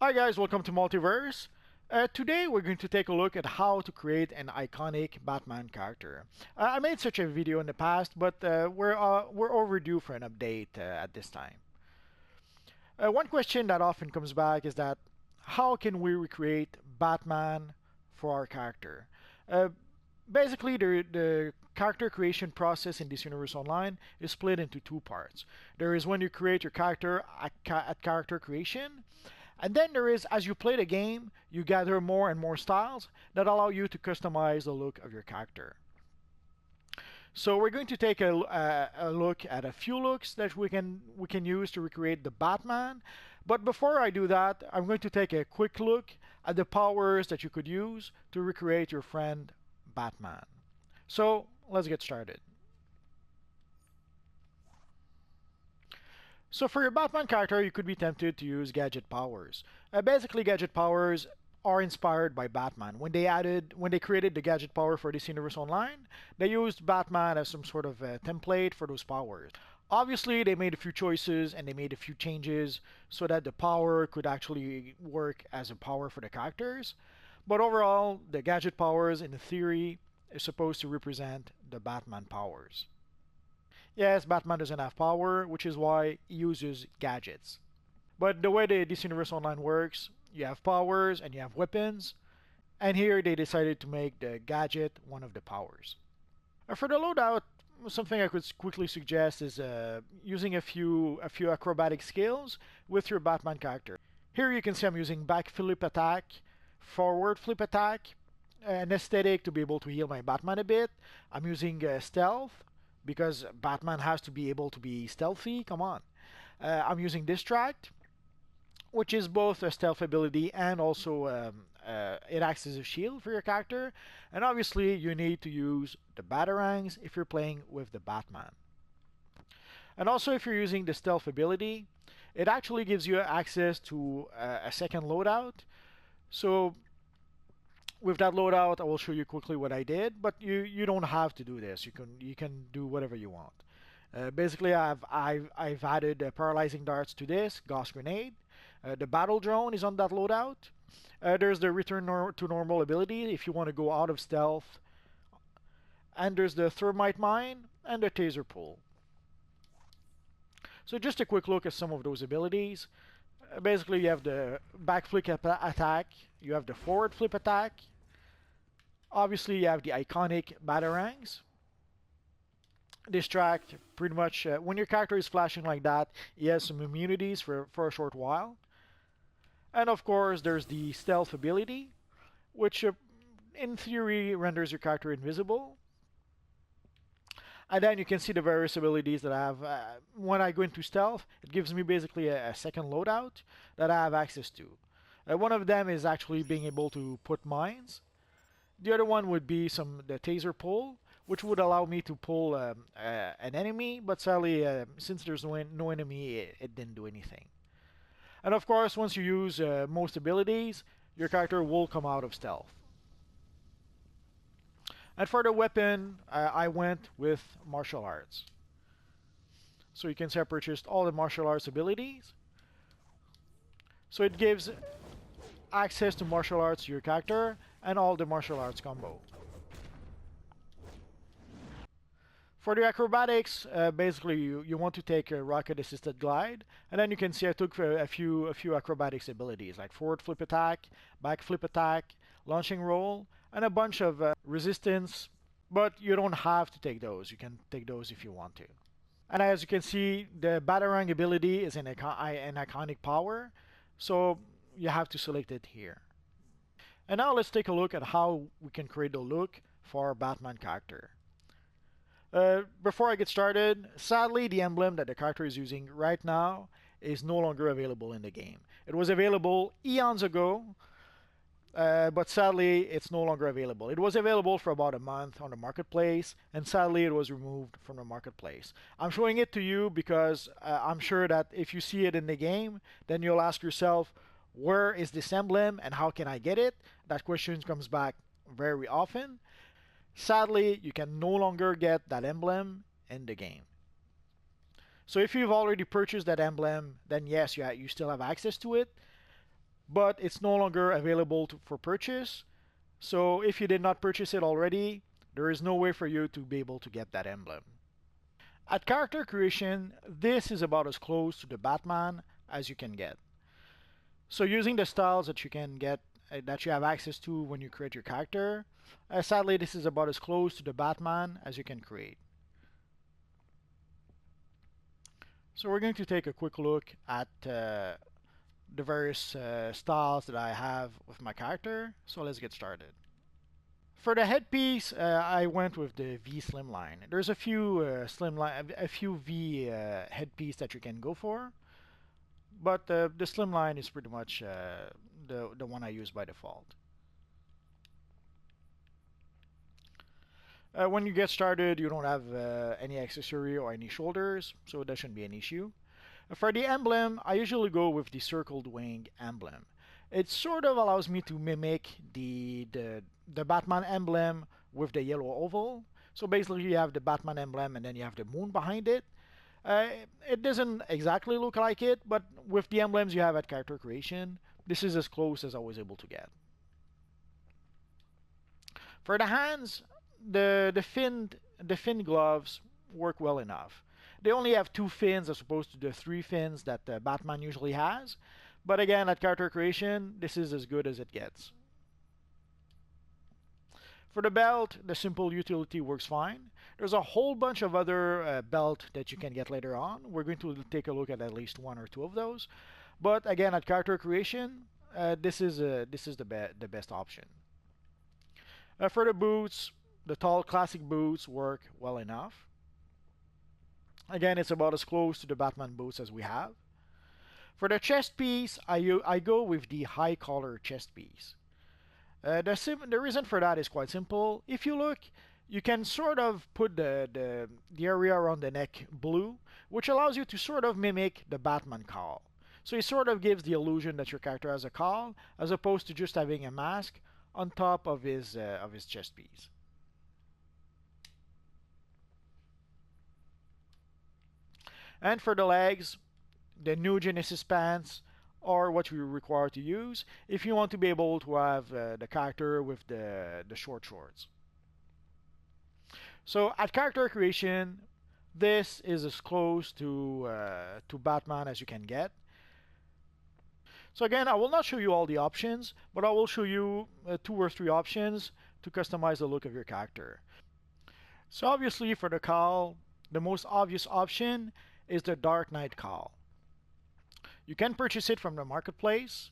Hi guys, welcome to Multiverse. Today we're going to take a look at how to create an iconic Batman character. I made such a video in the past, but we're overdue for an update at this time. One question that often comes back is that how can we recreate Batman for our character? Uh, Basically, the character creation process in this universe online is split into two parts. There is when you create your character at character creation, and then there is as you play the game, you gather more and more styles that allow you to customize the look of your character. So we're going to take a look at a few looks that we can use to recreate the Batman. But before I do that, I'm going to take a quick look at the powers that you could use to recreate your friend Batman. So let's get started. So for your Batman character, you could be tempted to use Gadget Powers. Basically, Gadget Powers are inspired by Batman. When they created the Gadget Power for this universe online, they used Batman as some sort of a template for those powers. Obviously, they made a few choices and they made a few changes so that the power could actually work as a power for the characters. But overall, the Gadget Powers, in theory, is supposed to represent the Batman powers. Yes, Batman doesn't have power, which is why he uses gadgets. But the way this universe online works, you have powers and you have weapons, and here they decided to make the gadget one of the powers. For the loadout, something I could quickly suggest is using a few acrobatic skills with your Batman character. Here you can see I'm using back flip attack, forward flip attack, an aesthetic to be able to heal my Batman a bit. I'm using stealth because Batman has to be able to be stealthy. Come on. I'm using distract, which is both a stealth ability and also it acts as a shield for your character. And obviously, you need to use the batarangs if you're playing with the Batman. And also, if you're using the stealth ability, it actually gives you access to a second loadout. So with that loadout, I will show you quickly what I did, but you don't have to do this. You can do whatever you want. Basically, I've added paralyzing darts to this Gauss grenade. The battle drone is on that loadout. There's the return to normal ability if you want to go out of stealth, and there's the thermite mine and the taser pull. So just a quick look at some of those abilities. Basically, you have the back flip attack, you have the forward flip attack. Obviously, you have the iconic batarangs. Distract, pretty much, when your character is flashing like that, he has some immunities for a short while. And of course, there's the stealth ability, which in theory renders your character invisible. And then you can see the various abilities that I have. When I go into stealth, it gives me basically a second loadout that I have access to. One of them is actually being able to put mines. The other one would be the taser pull, which would allow me to pull an enemy, but sadly, since there's no enemy, it didn't do anything. And of course, once you use most abilities, your character will come out of stealth. And for the weapon, I went with martial arts. So you can see I purchased all the martial arts abilities. So it gives access to martial arts to your character and all the martial arts combo. For the acrobatics, basically you want to take a rocket assisted glide, and then you can see I took a few acrobatics abilities like forward flip attack, back flip attack, launching roll, and a bunch of resistance. But you don't have to take those. You can take those if you want to. And as you can see, the batarang ability is an iconic power, so you have to select it here. And now let's take a look at how we can create the look for our Batman character. Before I get started, sadly the emblem that the character is using right now is no longer available in the game. It was available eons ago, but sadly it's no longer available. It was available for about a month on the marketplace, and sadly it was removed from the marketplace. I'm showing it to you because I'm sure that if you see it in the game, then you'll ask yourself, where is this emblem and how can I get it? That question comes back very often. Sadly, you can no longer get that emblem in the game. So if you've already purchased that emblem, then yes, you still have access to it. but it's no longer available for purchase. So if you did not purchase it already, there is no way for you to be able to get that emblem. At character creation, this is about as close to the Batman as you can get. So using the styles that you can get, that you have access to when you create your character, sadly this is about as close to the Batman as you can create. So we're going to take a quick look at the various styles that I have with my character. So let's get started. For the headpiece, I went with the V slimline. There's a few a few V headpiece that you can go for, but the slimline is pretty much the one I use by default. When you get started, you don't have any accessory or any shoulders, so that shouldn't be an issue. For the emblem, I usually go with the circled wing emblem. It sort of allows me to mimic the Batman emblem with the yellow oval. So basically you have the Batman emblem and then you have the moon behind it. It doesn't exactly look like it, but with the emblems you have at character creation, this is as close as I was able to get. For the hands, the fin gloves work well enough. They only have 2 fins as opposed to the 3 fins that Batman usually has. But again, at character creation, this is as good as it gets. For the belt, the simple utility works fine. There's a whole bunch of other belt that you can get later on. We're going to take a look at least 1 or 2 of those. But again, at character creation, this is the best option. For the boots, the tall classic boots work well enough. Again, it's about as close to the Batman boots as we have. For the chest piece, I go with the high collar chest piece. The reason for that is quite simple. If you look, you can sort of put the area around the neck blue, which allows you to sort of mimic the Batman cowl. So it sort of gives the illusion that your character has a cowl, as opposed to just having a mask on top of his chest piece. And for the legs, the new Genesis pants are what you require to use if you want to be able to have the character with the short shorts. So at character creation, this is as close to Batman as you can get. So again, I will not show you all the options, but I will show you 2 or 3 options to customize the look of your character. So obviously for the cowl, the most obvious option is the Dark Knight cowl. You can purchase it from the marketplace.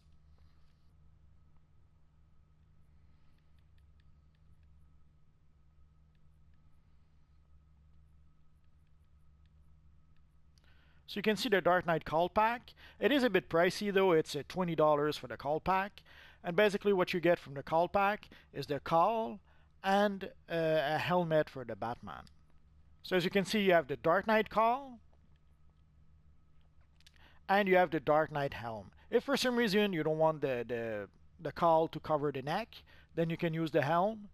So you can see the Dark Knight cowl pack. It is a bit pricey though, it's $20 for the cowl pack. And basically what you get from the cowl pack is the cowl and a helmet for the Batman. So as you can see, you have the Dark Knight cowl and you have the Dark Knight helm. If for some reason you don't want the cowl to cover the neck, then you can use the helm.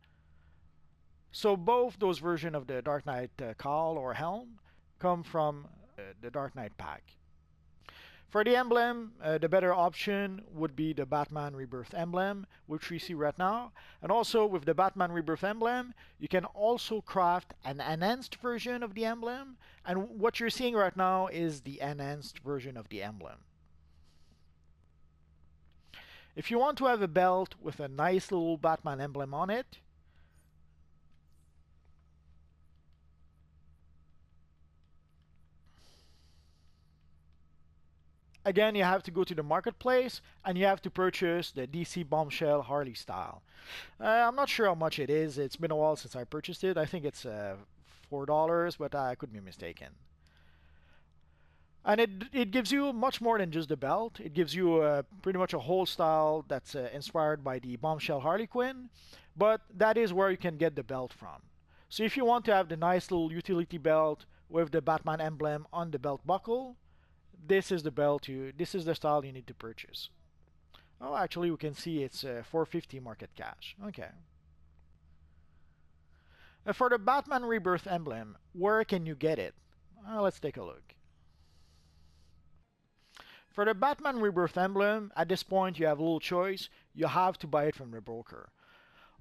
So both those versions of the Dark Knight cowl or helm come from the Dark Knight pack. For the emblem, the better option would be the Batman Rebirth emblem, which we see right now. And also with the Batman Rebirth emblem, you can also craft an enhanced version of the emblem. And what you're seeing right now is the enhanced version of the emblem. If you want to have a belt with a nice little Batman emblem on it, again, you have to go to the marketplace and you have to purchase the DC Bombshell Harley style. I'm not sure how much it is. It's been a while since I purchased it. I think it's $4, but I could be mistaken. And it gives you much more than just the belt. It gives you pretty much a whole style that's inspired by the Bombshell Harley Quinn, but that is where you can get the belt from. So if you want to have the nice little utility belt with the Batman emblem on the belt buckle, this is the style you need to purchase. Oh, actually we can see it's $4.50 market cash. Okay. For the Batman Rebirth emblem, where can you get it? Let's take a look. For the Batman Rebirth emblem, at this point you have a little choice. You have to buy it from the broker.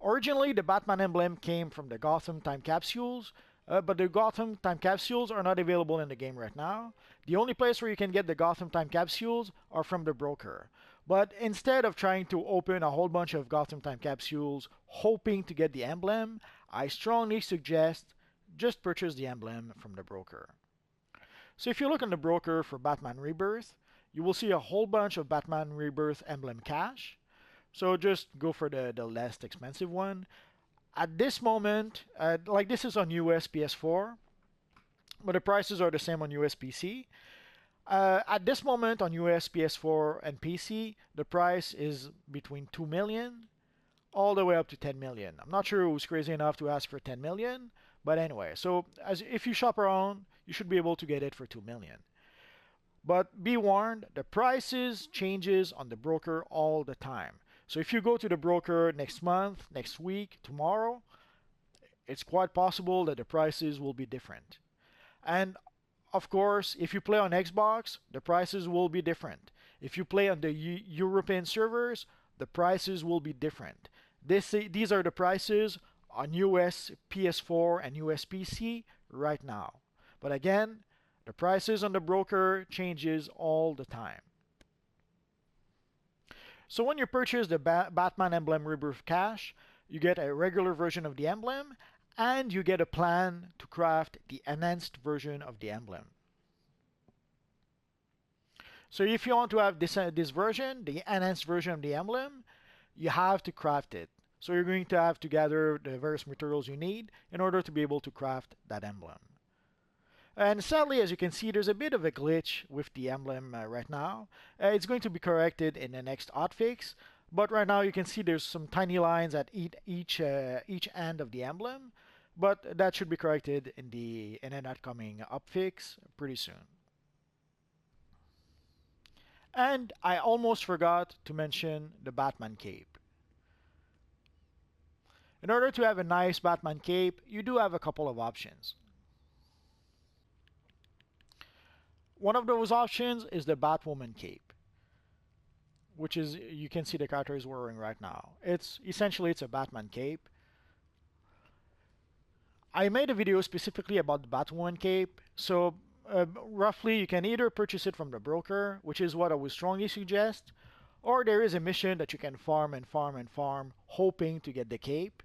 Originally, the Batman emblem came from the Gotham Time Capsules, but the Gotham Time Capsules are not available in the game right now. The only place where you can get the Gotham Time Capsules are from the broker. But instead of trying to open a whole bunch of Gotham Time Capsules hoping to get the emblem, I strongly suggest just purchase the emblem from the broker. So if you look on the broker for Batman Rebirth, you will see a whole bunch of Batman Rebirth emblem cash. So just go for the less expensive one. At this moment, like this is on US PS4, but the prices are the same on US PC. At this moment on US PS4 and PC, the price is between 2 million all the way up to 10 million. I'm not sure who's crazy enough to ask for 10 million, but anyway, so as if you shop around, you should be able to get it for 2 million. But be warned, the prices changes on the broker all the time. So if you go to the broker next month, next week, tomorrow, it's quite possible that the prices will be different. And of course, if you play on Xbox, the prices will be different. If you play on the European servers, the prices will be different. These are the prices on US PS4 and US PC right now. But again, the prices on the broker changes all the time. So when you purchase the Batman Emblem Rebirth Cash, you get a regular version of the emblem, and you get a plan to craft the enhanced version of the emblem. So if you want to have this version, the enhanced version of the emblem, you have to craft it. So you're going to have to gather the various materials you need in order to be able to craft that emblem. And sadly, as you can see, there's a bit of a glitch with the emblem right now. It's going to be corrected in the next hotfix, but right now you can see there's some tiny lines at each end of the emblem, but that should be corrected in an upcoming upfix pretty soon. And I almost forgot to mention the Batman cape. In order to have a nice Batman cape, you do have a couple of options. One of those options is the Batwoman cape, which is, you can see the character is wearing right now. It's a Batman cape. I made a video specifically about the Batwoman cape, so roughly you can either purchase it from the broker, which is what I would strongly suggest, or there is a mission that you can farm and farm and farm, hoping to get the cape.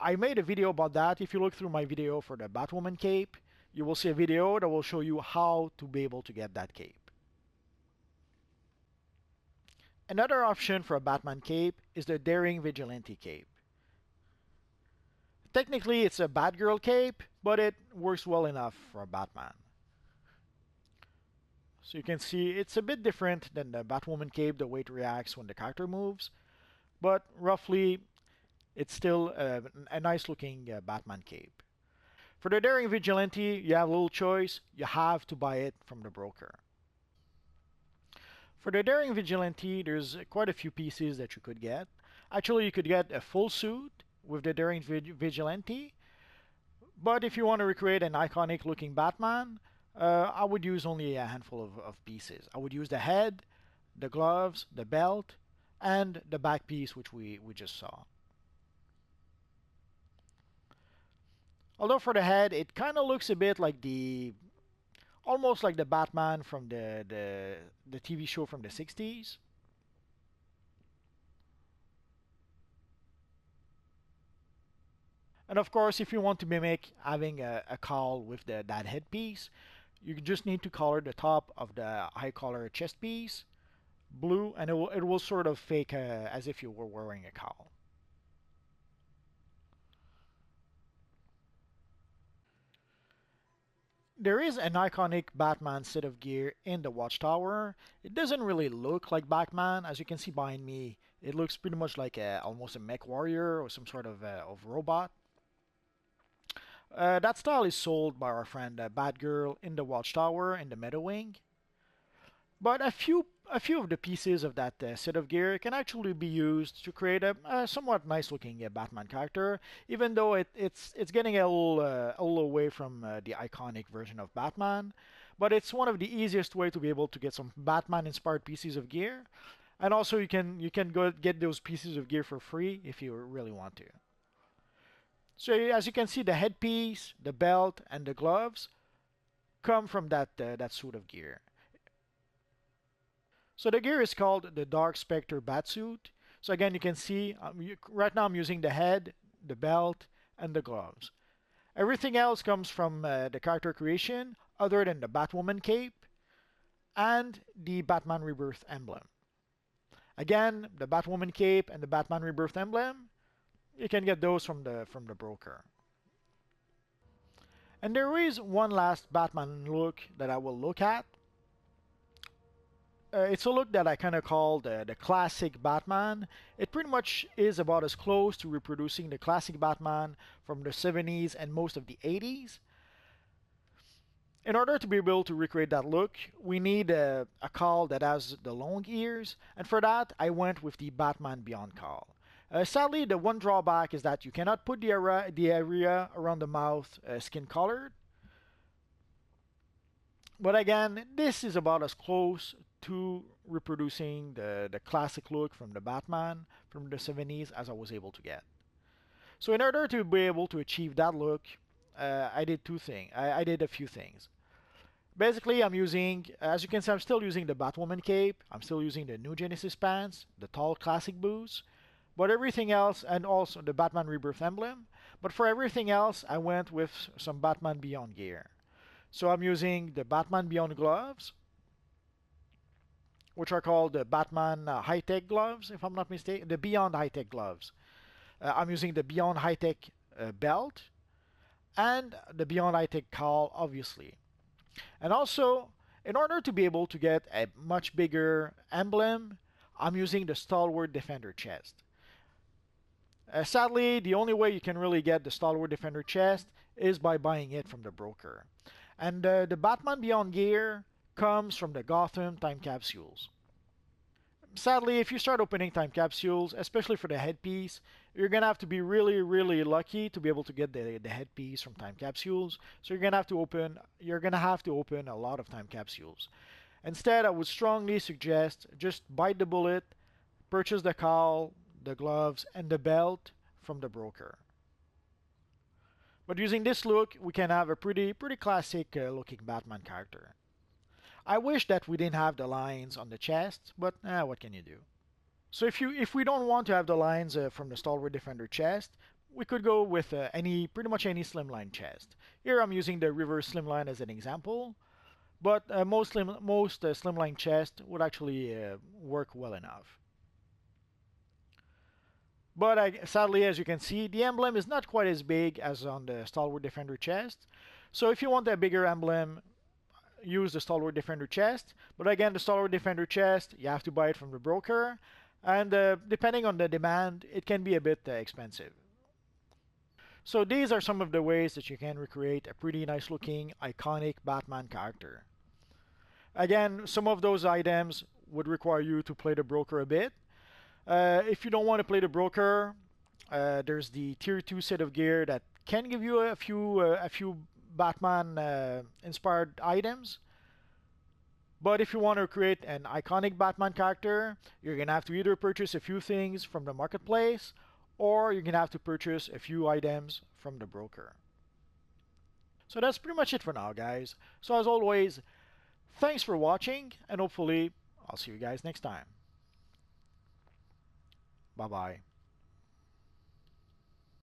I made a video about that. If you look through my video for the Batwoman cape, you will see a video that will show you how to be able to get that cape. Another option for a Batman cape is the Daring Vigilante cape. Technically, it's a Batgirl cape, but it works well enough for a Batman. So you can see it's a bit different than the Batwoman cape, the way it reacts when the character moves, but roughly it's still a nice looking Batman cape. For the Daring Vigilante, you have a little choice. You have to buy it from the broker. For the Daring Vigilante, there's quite a few pieces that you could get. Actually, you could get a full suit with the Daring Vigilante, but if you want to recreate an iconic looking Batman, I would use only a handful of pieces. I would use the head, the gloves, the belt, and the back piece, which we just saw. Although for the head, it kind of looks a bit like almost like the Batman from the TV show from the 60s. And of course, if you want to mimic having a cowl with that headpiece, you just need to color the top of the high collar chest piece blue, and it will sort of fake as if you were wearing a cowl. There is an iconic Batman set of gear in the Watchtower. It doesn't really look like Batman. As you can see behind me, it looks pretty much like almost a mech warrior or some sort of robot. That style is sold by our friend Batgirl in the Watchtower in the Meadow Wing. But a few of the pieces of that set of gear can actually be used to create a somewhat nice looking Batman character, even though it's getting a little away from the iconic version of Batman. but it's one of the easiest way to be able to get some Batman inspired pieces of gear. And also you can go get those pieces of gear for free if you really want to. So as you can see, the headpiece, the belt, and the gloves come from that suit of gear. So the gear is called the Dark Spectre Batsuit. So again, you can see right now I'm using the head, the belt, and the gloves. Everything else comes from the character creation, other than the Batwoman cape and the Batman Rebirth emblem. Again, the Batwoman cape and the Batman Rebirth emblem, you can get those from the broker. And there is one last Batman look that I will look at. It's a look that I kind of call the classic Batman. It pretty much is about as close to reproducing the classic Batman from the 70s and most of the 80s. In order to be able to recreate that look, we need a cowl that has the long ears, and for that I went with the Batman Beyond cowl. Sadly, the one drawback is that you cannot put the area around the mouth skin colored. But again, this is about as close to reproducing the classic look from the Batman from the 70s as I was able to get. So in order to be able to achieve that look, I did two things. I did a few things. Basically, I'm using, as you can see, I'm still using the Batwoman cape. I'm still using the New Genesis pants, the tall classic boots, but everything else, and also the Batman Rebirth emblem. But for everything else, I went with some Batman Beyond gear. So I'm using the Batman Beyond gloves, which are called the Batman high-tech gloves, if I'm not mistaken, the Beyond high-tech gloves. I'm using the Beyond high-tech belt and the Beyond high-tech cowl, obviously. And also, in order to be able to get a much bigger emblem, I'm using the Stalwart Defender chest. Sadly, the only way you can really get the Stalwart Defender chest is by buying it from the broker. And the Batman Beyond gear comes from the Gotham time capsules. Sadly, if you start opening time capsules, especially for the headpiece, you're gonna have to be really, really lucky to be able to get the headpiece from time capsules. So you're gonna have to open a lot of time capsules. Instead, I would strongly suggest just bite the bullet, purchase the cowl, the gloves, and the belt from the broker. But using this look, we can have a pretty classic looking Batman character. I wish that we didn't have the lines on the chest, but what can you do? So if we don't want to have the lines from the Stalwart Defender chest, we could go with pretty much any slimline chest. Here I'm using the reverse slimline as an example, but most slimline chest would actually work well enough. But sadly, as you can see, the emblem is not quite as big as on the Stalwart Defender chest. So if you want a bigger emblem, use the Stalwart Defender chest. But again, the Stalwart Defender chest, you have to buy it from the broker. And depending on the demand, it can be a bit expensive. So these are some of the ways that you can recreate a pretty nice looking, iconic Batman character. Again, some of those items would require you to play the broker a bit. If you don't want to play the broker, there's the Tier 2 set of gear that can give you a few Batman inspired items. But if you want to create an iconic Batman character, you're going to have to either purchase a few things from the marketplace, or you're going to have to purchase a few items from the broker. So that's pretty much it for now, guys. So as always, thanks for watching, and hopefully I'll see you guys next time. Bye bye.